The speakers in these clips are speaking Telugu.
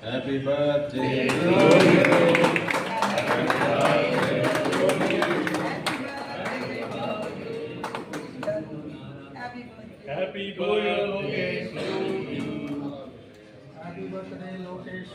Happy birthday to Happy birthday, Lokesh. Happy birthday, Lokesh.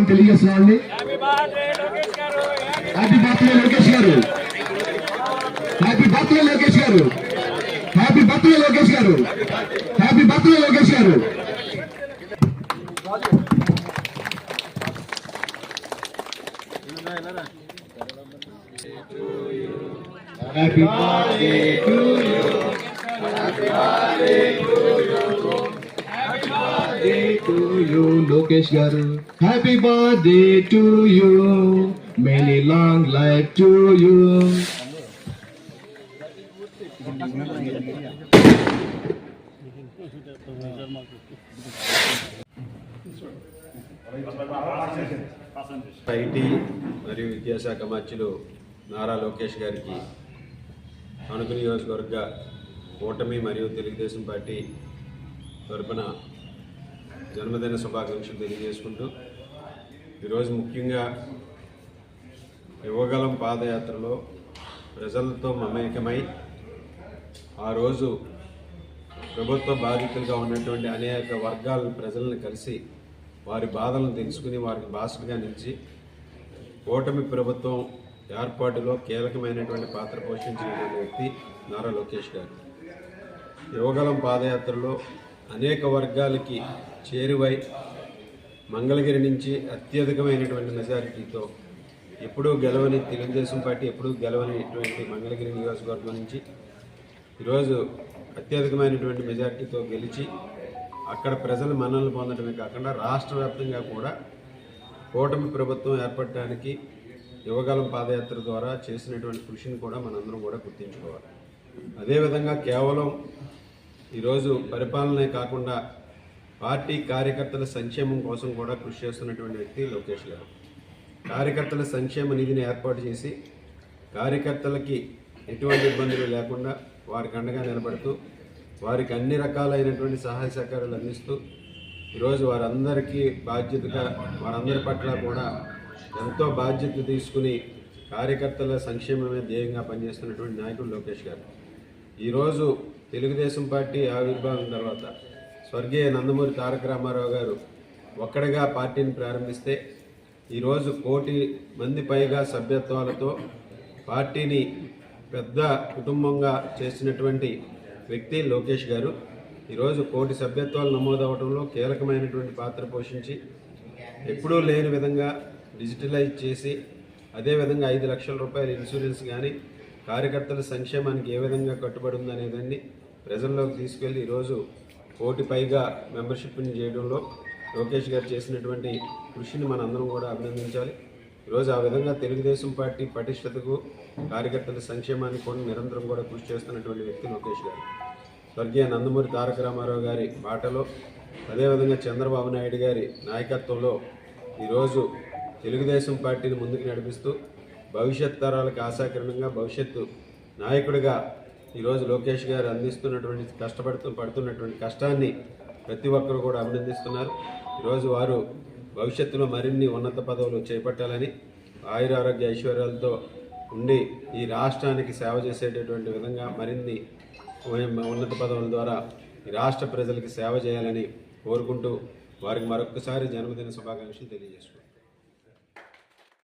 తెలియజేస్తున్నాండి. Happy birthday, Lokesh garu. Happy birthday Lokesh garu. Happy birthday Lokesh garu. Happy birthday Lokesh garu. Happy birthday Lokesh garu. Happy birthday to you. Happy birthday to you. Happy birthday to you Lokesh garu. Happy birthday to you. Many long life to you. IT మరియు విద్యాశాఖ మంత్రులు నారా లోకేష్ గారికి తణుకు నియోజకవర్గ కూటమి మరియు తెలుగుదేశం పార్టీ తరపున జన్మదిన శుభాకాంక్షలు తెలియజేసుకుంటూ ఈరోజు ముఖ్యంగా యువగలం పాదయాత్రలో ప్రజలతో మమేకమై ఆ రోజు ప్రభుత్వ బాధితులుగా ఉన్నటువంటి అనేక వర్గాల ప్రజలను కలిసి వారి బాధలను తెలుసుకుని వారికి బాసటగా నిలిచి కూటమి ప్రభుత్వం ఏర్పాటులో కీలకమైనటువంటి పాత్ర పోషించినటువంటి వ్యక్తి నారా లోకేష్ గారు. యువగలం పాదయాత్రలో అనేక వర్గాలకి చేరువై మంగళగిరి నుంచి అత్యధికమైనటువంటి మెజారిటీతో ఎప్పుడూ గెలవని తెలుగుదేశం పార్టీ ఎప్పుడూ గెలవనిటువంటి మంగళగిరి నియోజకవర్గం నుంచి ఈరోజు అత్యధికమైనటువంటి మెజారిటీతో గెలిచి అక్కడ ప్రజల మన్ననలు పొందడమే కాకుండా రాష్ట్ర వ్యాప్తంగా కూడా కూటమి ప్రభుత్వం ఏర్పడటానికి యువగలం పాదయాత్ర ద్వారా చేసినటువంటి కృషిని కూడా మనందరం కూడా గుర్తించుకోవాలి. అదేవిధంగా కేవలం ఈరోజు పరిపాలనే కాకుండా పార్టీ కార్యకర్తల సంక్షేమం కోసం కూడా కృషి చేస్తున్నటువంటి వ్యక్తి లోకేష్ గారు. కార్యకర్తల సంక్షేమ నిధిని ఏర్పాటు చేసి కార్యకర్తలకి ఎటువంటి ఇబ్బందులు లేకుండా వారికి అండగా నిలబడుతూ వారికి అన్ని రకాలైనటువంటి సహాయ సహకారాలు అందిస్తూ ఈరోజు వారందరికీ బాధ్యతగా వారందరి పట్ల కూడా ఎంతో బాధ్యత తీసుకుని కార్యకర్తల సంక్షేమమే ధ్యేయంగా పనిచేస్తున్నటువంటి నాయకుడు లోకేష్ గారు. ఈరోజు తెలుగుదేశం పార్టీ ఆవిర్భావం తర్వాత స్వర్గీయ నందమూరి తారక రామారావు గారు ఒక్కడిగా పార్టీని ప్రారంభిస్తే ఈరోజు 1 కోటి మంది పైగా సభ్యత్వాలతో పార్టీని పెద్ద కుటుంబంగా చేసినటువంటి వ్యక్తి లోకేష్ గారు. ఈరోజు 1 కోటి సభ్యత్వాలు నమోదవడంలో కీలకమైనటువంటి పాత్ర పోషించి ఎప్పుడూ లేని విధంగా డిజిటలైజ్ చేసి అదేవిధంగా 5 లక్షల రూపాయల ఇన్సూరెన్స్ కానీ కార్యకర్తల సంక్షేమానికి ఏ విధంగా కట్టుబడి ఉందనేదాన్ని ప్రజల్లోకి తీసుకెళ్లి ఈరోజు 1 కోటి పైగా మెంబర్షిప్ని చేయడంలో లోకేష్ గారు చేసినటువంటి కృషిని మనందరం కూడా అభినందించాలి. ఈరోజు ఆ విధంగా తెలుగుదేశం పార్టీ పటిష్టతకు కార్యకర్తల సంక్షేమానికి కూడా నిరంతరం కూడా కృషి చేస్తున్నటువంటి వ్యక్తి లోకేష్ గారు. స్వర్గీయ నందమూరి తారక రామారావు గారి బాటలో అదేవిధంగా చంద్రబాబు నాయుడు గారి నాయకత్వంలో ఈరోజు తెలుగుదేశం పార్టీని ముందుకు నడిపిస్తూ భవిష్యత్ తరాలకు ఆశాకిరణంగా భవిష్యత్తు నాయకుడిగా ఈరోజు లోకేష్ గారు అందిస్తున్నటువంటి పడుతున్నటువంటి కష్టాన్ని ప్రతి ఒక్కరు కూడా అభినందిస్తున్నారు. ఈరోజు వారు భవిష్యత్తులో మరిన్ని ఉన్నత పదవులు చేపట్టాలని ఆయుర ఆరోగ్య ఐశ్వర్యాలతో ఉండి ఈ రాష్ట్రానికి సేవ చేసేటటువంటి విధంగా మరిన్ని ఉన్నత పదవుల ద్వారా ఈ రాష్ట్ర ప్రజలకు సేవ చేయాలని కోరుకుంటూ వారికి మరొకసారి జన్మదిన శుభాకాంక్షలు తెలియజేసుకుంటారు.